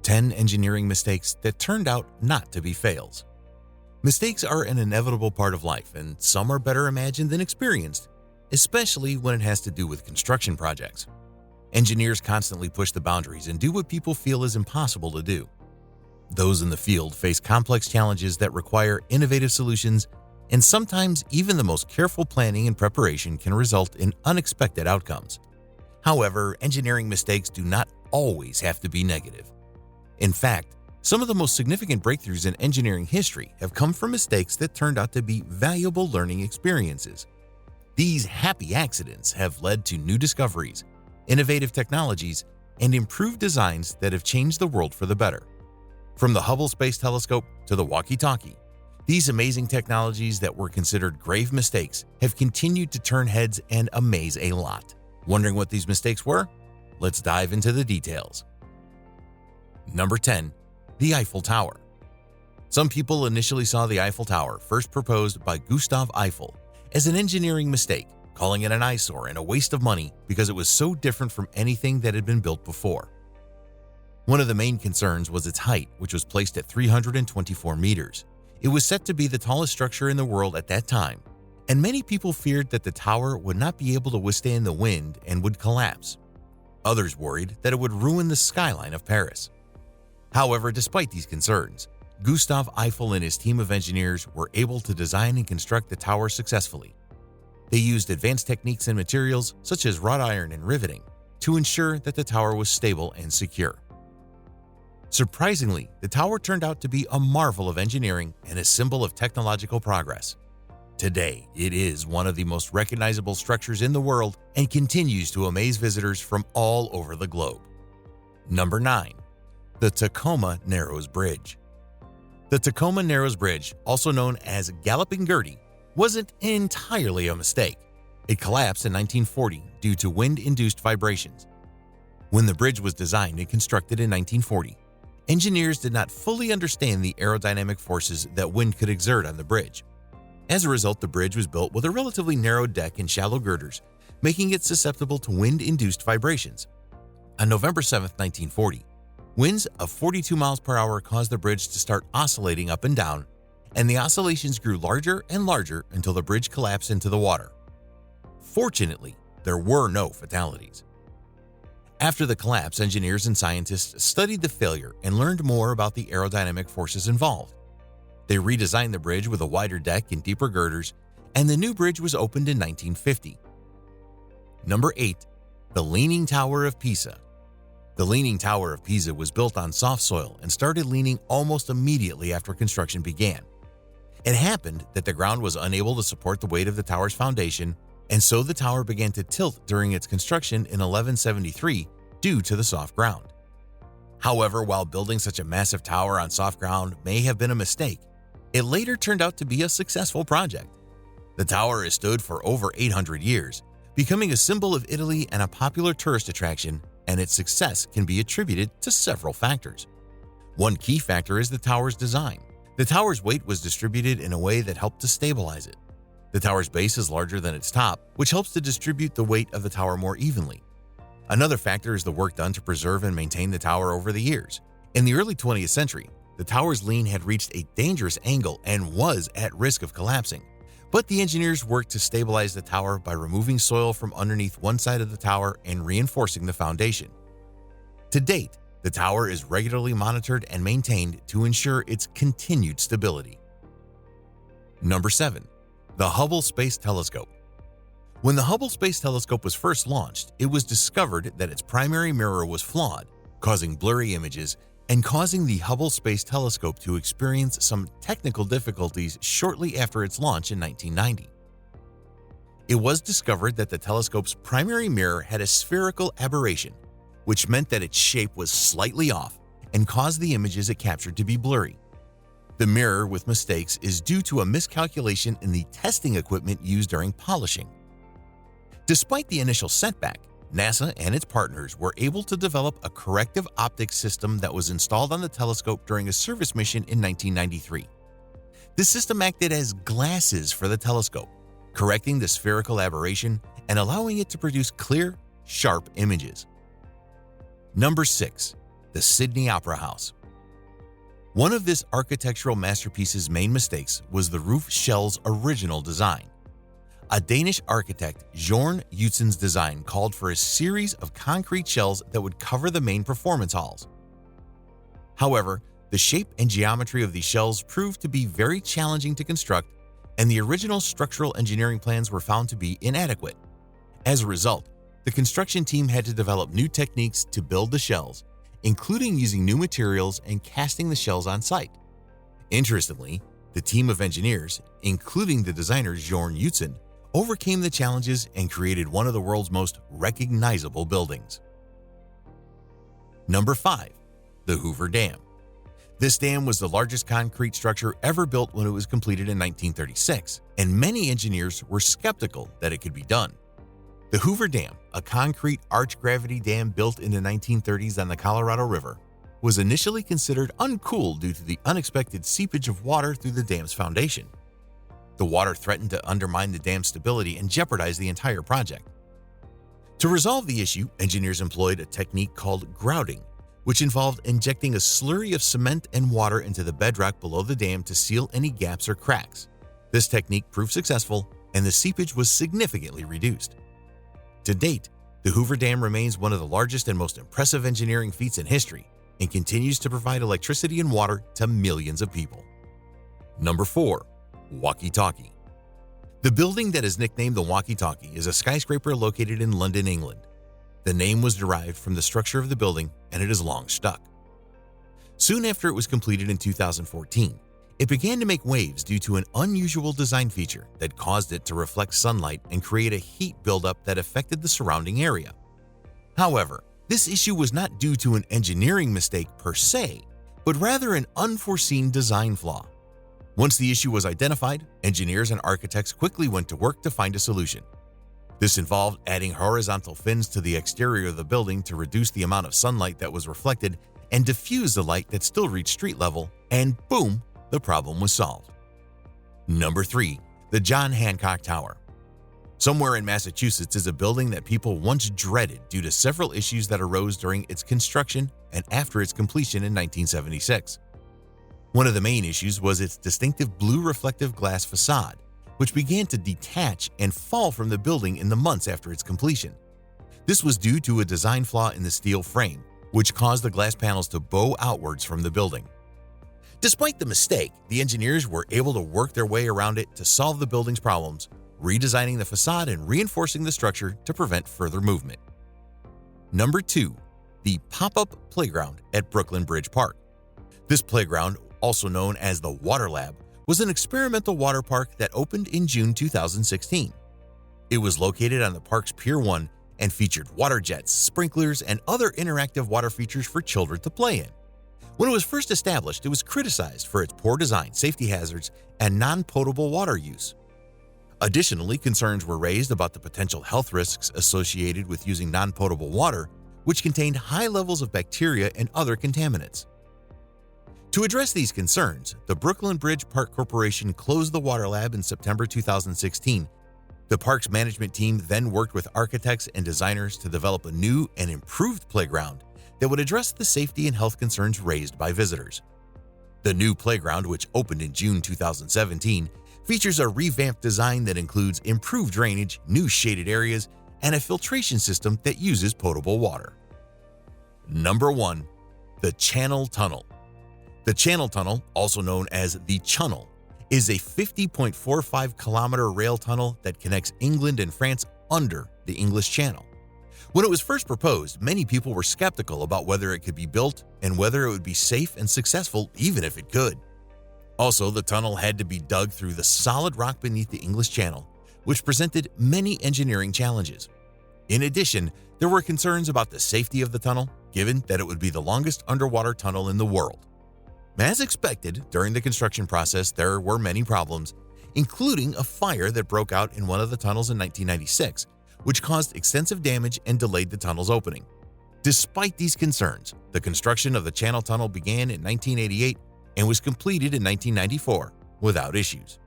10 engineering mistakes that turned out not to be fails. Mistakes are an inevitable part of life, and some are better imagined than experienced, especially when it has to do with construction projects. Engineers constantly push the boundaries and do what people feel is impossible to do. Those in the field face complex challenges that require innovative solutions, and sometimes even the most careful planning and preparation can result in unexpected outcomes. However, engineering mistakes do not always have to be negative. In fact, some of the most significant breakthroughs in engineering history have come from mistakes that turned out to be valuable learning experiences. These happy accidents have led to new discoveries, innovative technologies, and improved designs that have changed the world for the better. From the Hubble Space Telescope to the walkie-talkie, these amazing technologies that were considered grave mistakes have continued to turn heads and amaze a lot. Wondering what these mistakes were? Let's dive into the details. Number 10. The Eiffel Tower. Some people initially saw the Eiffel Tower, first proposed by Gustav Eiffel, as an engineering mistake, calling it an eyesore and a waste of money because it was so different from anything that had been built before. One of the main concerns was its height, which was placed at 324 meters. It was set to be the tallest structure in the world at that time, and many people feared that the tower would not be able to withstand the wind and would collapse. Others worried that it would ruin the skyline of Paris. However, despite these concerns, Gustav Eiffel and his team of engineers were able to design and construct the tower successfully. They used advanced techniques and materials such as wrought iron and riveting to ensure that the tower was stable and secure. Surprisingly, the tower turned out to be a marvel of engineering and a symbol of technological progress. Today, it is one of the most recognizable structures in the world and continues to amaze visitors from all over the globe. Number 9. The Tacoma Narrows Bridge. The Tacoma Narrows Bridge, also known as Galloping Gertie, wasn't entirely a mistake. It collapsed in 1940 due to wind-induced vibrations. When the bridge was designed and constructed in 1940, engineers did not fully understand the aerodynamic forces that wind could exert on the bridge. As a result, the bridge was built with a relatively narrow deck and shallow girders, making it susceptible to wind-induced vibrations. On November 7, 1940, winds of 42 miles per hour caused the bridge to start oscillating up and down, and the oscillations grew larger and larger until the bridge collapsed into the water. Fortunately, there were no fatalities. After the collapse, engineers and scientists studied the failure and learned more about the aerodynamic forces involved. They redesigned the bridge with a wider deck and deeper girders, and the new bridge was opened in 1950. Number 8. The Leaning Tower of Pisa. The Leaning Tower of Pisa was built on soft soil and started leaning almost immediately after construction began. It happened that the ground was unable to support the weight of the tower's foundation, and so the tower began to tilt during its construction in 1173 due to the soft ground. However, while building such a massive tower on soft ground may have been a mistake, it later turned out to be a successful project. The tower has stood for over 800 years, becoming a symbol of Italy and a popular tourist attraction, and its success can be attributed to several factors. One key factor is the tower's design. The tower's weight was distributed in a way that helped to stabilize it. The tower's base is larger than its top, which helps to distribute the weight of the tower more evenly. Another factor is the work done to preserve and maintain the tower over the years. In the early 20th century, the tower's lean had reached a dangerous angle and was at risk of collapsing, but the engineers worked to stabilize the tower by removing soil from underneath one side of the tower and reinforcing the foundation. To date, the tower is regularly monitored and maintained to ensure its continued stability. Number 7. The Hubble Space Telescope. When the Hubble Space Telescope was first launched, it was discovered that its primary mirror was flawed, causing blurry images and causing the Hubble Space Telescope to experience some technical difficulties shortly after its launch in 1990. It was discovered that the telescope's primary mirror had a spherical aberration, which meant that its shape was slightly off and caused the images it captured to be blurry. The mirror with mistakes is due to a miscalculation in the testing equipment used during polishing. Despite the initial setback, NASA and its partners were able to develop a corrective optics system that was installed on the telescope during a service mission in 1993. The system acted as glasses for the telescope, correcting the spherical aberration and allowing it to produce clear, sharp images. Number 6. the Sydney Opera House. One of this architectural masterpiece's main mistakes was the roof shell's original design. A Danish architect, Jorn Utsen's design called for a series of concrete shells that would cover the main performance halls. However, the shape and geometry of these shells proved to be very challenging to construct, and the original structural engineering plans were found to be inadequate. As a result, the construction team had to develop new techniques to build the shells, including using new materials and casting the shells on site. Interestingly, the team of engineers, including the designer Jorn Utsen, overcame the challenges and created one of the world's most recognizable buildings. Number 5. The Hoover Dam. This dam was the largest concrete structure ever built when it was completed in 1936, and many engineers were skeptical that it could be done. The Hoover Dam, a concrete arch-gravity dam built in the 1930s on the Colorado River, was initially considered uncool due to the unexpected seepage of water through the dam's foundation. The water threatened to undermine the dam's stability and jeopardize the entire project. To resolve the issue, engineers employed a technique called grouting, which involved injecting a slurry of cement and water into the bedrock below the dam to seal any gaps or cracks. This technique proved successful, and the seepage was significantly reduced. To date, the Hoover Dam remains one of the largest and most impressive engineering feats in history and continues to provide electricity and water to millions of people. Number 4. Walkie-Talkie. The building that is nicknamed the Walkie-Talkie is a skyscraper located in London, England. The name was derived from the structure of the building, and it is long stuck. Soon after it was completed in 2014, it began to make waves due to an unusual design feature that caused it to reflect sunlight and create a heat buildup that affected the surrounding area. However, this issue was not due to an engineering mistake per se, but rather an unforeseen design flaw. Once the issue was identified, engineers and architects quickly went to work to find a solution. This involved adding horizontal fins to the exterior of the building to reduce the amount of sunlight that was reflected and diffuse the light that still reached street level, and boom, the problem was solved. Number 3. The John Hancock Tower. Somewhere in Massachusetts is a building that people once dreaded due to several issues that arose during its construction and after its completion in 1976. One of the main issues was its distinctive blue reflective glass facade, which began to detach and fall from the building in the months after its completion. This was due to a design flaw in the steel frame, which caused the glass panels to bow outwards from the building. Despite the mistake, the engineers were able to work their way around it to solve the building's problems, redesigning the facade and reinforcing the structure to prevent further movement. Number 2. The Pop-Up Playground at Brooklyn Bridge Park. This playground, also known as the Water Lab, was an experimental water park that opened in June 2016. It was located on the park's Pier 1 and featured water jets, sprinklers, and other interactive water features for children to play in. When it was first established, it was criticized for its poor design, safety hazards, and non-potable water use. Additionally, concerns were raised about the potential health risks associated with using non-potable water, which contained high levels of bacteria and other contaminants. To address these concerns, the Brooklyn Bridge Park Corporation closed the Water Lab in September 2016. The park's management team then worked with architects and designers to develop a new and improved playground that would address the safety and health concerns raised by visitors. The new playground, which opened in June 2017, features a revamped design that includes improved drainage, new shaded areas, and a filtration system that uses potable water. Number 1. The Channel Tunnel. The Channel Tunnel, also known as the Chunnel, is a 50.45-kilometer rail tunnel that connects England and France under the English Channel. When it was first proposed, many people were skeptical about whether it could be built and whether it would be safe and successful even if it could. Also, the tunnel had to be dug through the solid rock beneath the English Channel, which presented many engineering challenges. In addition, there were concerns about the safety of the tunnel, given that it would be the longest underwater tunnel in the world. As expected, during the construction process, there were many problems, including a fire that broke out in one of the tunnels in 1996, which caused extensive damage and delayed the tunnel's opening. Despite these concerns, the construction of the Channel Tunnel began in 1988 and was completed in 1994 without issues.